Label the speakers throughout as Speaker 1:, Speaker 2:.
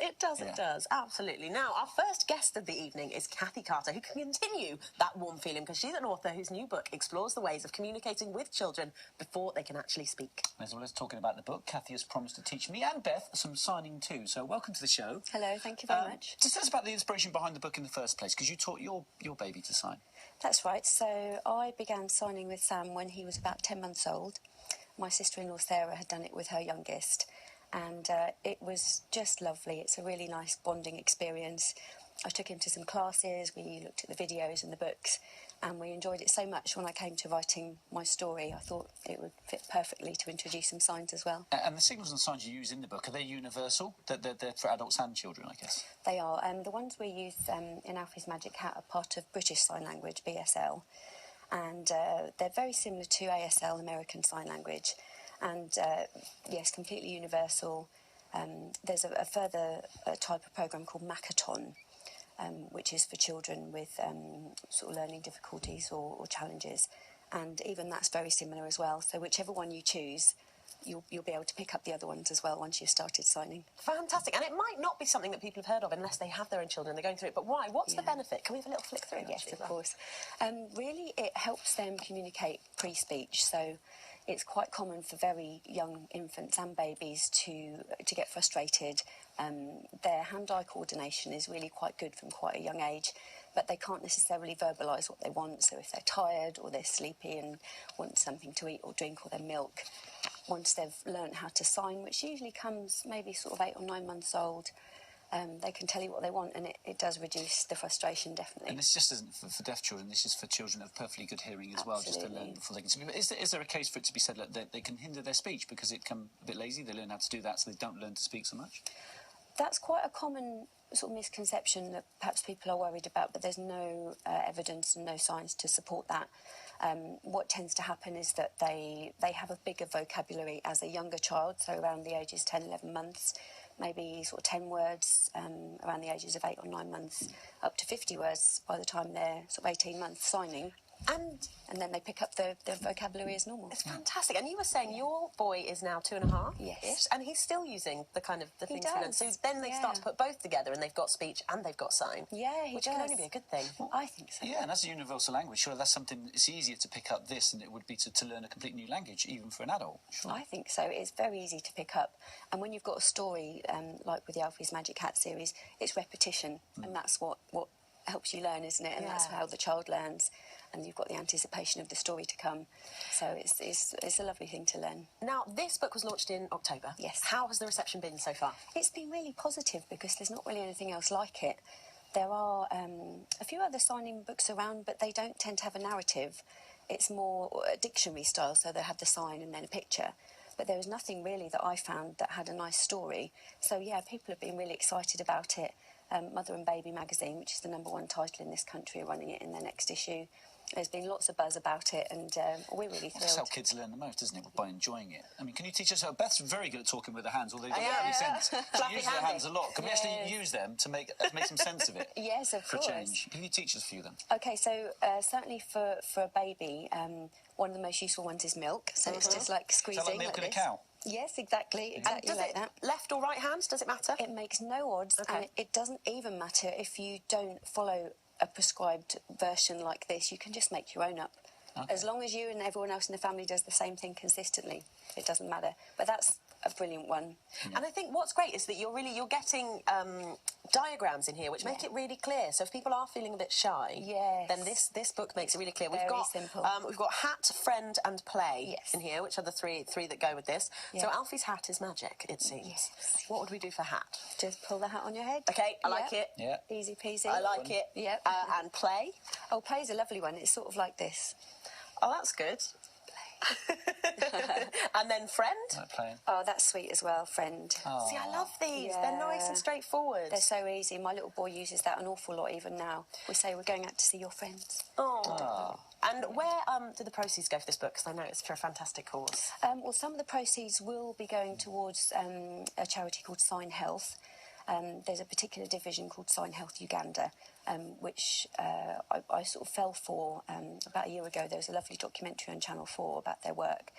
Speaker 1: It does, it does, absolutely. Now, our first guest of the evening is Kathy Carter, who can continue that warm feeling because she's an author whose new book explores the ways of communicating with children before they can actually speak.
Speaker 2: As well as talking about the book, Kathy has promised to teach me and Beth some signing too, so welcome to the show.
Speaker 3: Hello, thank you very much.
Speaker 2: Just tell us about the inspiration behind the book in the first place, because you taught your baby to sign.
Speaker 3: That's right, so I began signing with Sam when he was about 10 months old. My sister-in-law Sarah had done it with her youngest, and it was just lovely. It's a really nice bonding experience. I took him to some classes, we looked at the videos and the books, and we enjoyed it so much. When I came to writing my story, I thought it would fit perfectly to introduce some signs as well.
Speaker 2: And the signals and signs you use in the book, are they universal? They're for adults and children, I guess?
Speaker 3: They are. The ones we use in ALFIE'S Magic Hat are part of British Sign Language, BSL, and they're very similar to ASL, American Sign Language, and yes, completely universal. There's a further type of programme called Macathon, which is for children with sort of learning difficulties or challenges, and even that's very similar as well. So whichever one you choose, you'll be able to pick up the other ones as well once you've started signing.
Speaker 1: Fantastic. And it might not be something that people have heard of unless they have their own children, they're going through it. But why? What's the benefit? Can we have a little flick through?
Speaker 3: Yes, of course. Really, it helps them communicate pre-speech. So it's quite common for very young infants and babies to get frustrated. Their hand-eye coordination is really quite good from quite a young age, but they can't necessarily verbalise what they want. So if they're tired or they're sleepy and want something to eat or drink or their milk, once they've learnt how to sign, which usually comes maybe sort of 8 or 9 months old, they can tell you what they want, and it does reduce the frustration, definitely.
Speaker 2: And this just isn't for deaf children, this is for children of perfectly good hearing as well, just to learn before they can speak. But is there a case for it to be said that they can hinder their speech because it become a bit lazy, they learn how to do that so they don't learn to speak so much?
Speaker 3: That's quite a common sort of misconception that perhaps people are worried about, but there's no evidence and no science to support that. What tends to happen is that they have a bigger vocabulary as a younger child, so around the ages 10, 11 months, maybe sort of 10 words around the ages of 8 or 9 months, up to 50 words by the time they're sort of 18 months signing. And then they pick up the vocabulary as normal.
Speaker 1: It's fantastic. And you were saying your boy is now 2.5?
Speaker 3: Yes.
Speaker 1: And he's still using the kind of the things he learned. So then they start to put both together and they've got speech and they've got sign.
Speaker 3: Yeah, he
Speaker 1: which
Speaker 3: does.
Speaker 1: can only be a good thing.
Speaker 3: Well, I think so.
Speaker 2: Yeah, and as a universal language, sure, that's something, it's easier to pick up this than it would be to learn a complete new language, even for an adult. Sure.
Speaker 3: I think so. It's very easy to pick up. And when you've got a story, like with the ALFIE'S Magic Hat series, it's repetition. And that's what helps you learn, isn't it? And that's how the child learns. And you've got the anticipation of the story to come. So it's a lovely thing to learn.
Speaker 1: Now, this book was launched in October.
Speaker 3: Yes.
Speaker 1: How has the reception been so far?
Speaker 3: It's been really positive because there's not really anything else like it. There are a few other signing books around, but they don't tend to have a narrative. It's more a dictionary style, so they have the sign and then a picture. But there was nothing really that I found that had a nice story. So, yeah, people have been really excited about it. Mother and Baby magazine, which is the #1 title in this country, are running it in their next issue. There's been lots of buzz about it, and we're really thrilled.
Speaker 2: That's how kids learn the most, isn't it? By enjoying it. I mean, can you teach us how... Beth's very good at talking with her hands, although you don't make any sense. She uses her hands a lot. Can we actually use them to make some sense of it?
Speaker 3: Yes, of course.
Speaker 2: For a change. Can you teach us a few then?
Speaker 3: OK, so certainly for a baby, one of the most useful ones is milk. So it's just like squeezing.
Speaker 2: Is that like milk in a cow?
Speaker 3: Yes, exactly
Speaker 1: And does
Speaker 3: like
Speaker 1: it
Speaker 3: that.
Speaker 1: left or right hands? Does it matter?
Speaker 3: It makes no odds, and it doesn't even matter if you don't follow a prescribed version like this. You can just make your own up. As long as you and everyone else in the family does the same thing consistently, it doesn't matter. But that's a brilliant one.
Speaker 1: And I think what's great is that you're getting diagrams in here which make it really clear. So if people are feeling a bit shy, then this book makes it really clear.
Speaker 3: Very simple.
Speaker 1: We've got hat, friend, and play in here, which are the three that go with this. So Alfie's hat is magic, it seems.
Speaker 3: Yes.
Speaker 1: What would we do for hat?
Speaker 3: Just pull the hat on your head.
Speaker 1: Okay, I like it.
Speaker 2: Yeah.
Speaker 3: Easy peasy.
Speaker 1: I like it.
Speaker 3: Yep.
Speaker 1: And play.
Speaker 3: Oh, play's a lovely one. It's sort of like this.
Speaker 1: Oh, that's good. And then friend?
Speaker 2: Like playing.
Speaker 3: Oh, that's sweet as well, friend.
Speaker 2: Oh.
Speaker 1: See, I love these. They're nice and straightforward.
Speaker 3: They're so easy. My little boy uses that an awful lot even now. We say we're going out to see your friends.
Speaker 1: Oh. And where do the proceeds go for this book? Because I know it's for a fantastic cause.
Speaker 3: Well, some of the proceeds will be going towards a charity called Sign Health. There's a particular division called Sign Health Uganda, which I sort of fell for about a year ago. There was a lovely documentary on Channel 4 about their work.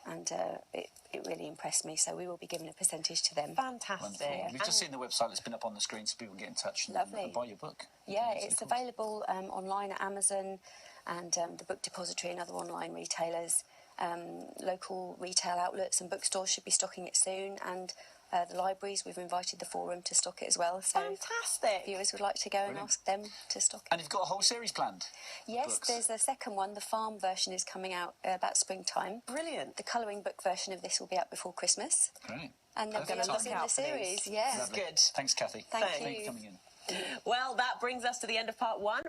Speaker 3: and it really impressed me. So we will be giving a percentage to them.
Speaker 1: Fantastic.
Speaker 2: Wonderful. We've just seen the website that's been up on the screen, so people can get in touch and buy your book.
Speaker 3: Yeah, it's available online at Amazon and the Book Depository and other online retailers. Local retail outlets and bookstores should be stocking it soon, and the libraries, we've invited the Forum to stock it as well. So
Speaker 1: fantastic.
Speaker 3: Viewers would like to go and ask them to stock it.
Speaker 2: And you've got a whole series planned?
Speaker 3: Yes, there's a second one. The farm version is coming out about springtime.
Speaker 1: Brilliant.
Speaker 3: The colouring book version of this will be out before Christmas.
Speaker 2: Great.
Speaker 3: And then
Speaker 1: going to look
Speaker 3: in
Speaker 1: out
Speaker 3: the
Speaker 1: for
Speaker 3: series.
Speaker 1: these.
Speaker 3: Yeah.
Speaker 1: This is good.
Speaker 2: Thanks, Kathy.
Speaker 3: Thank
Speaker 2: Thank you
Speaker 3: you
Speaker 2: for coming in.
Speaker 1: Well, that brings us to the end of part 1.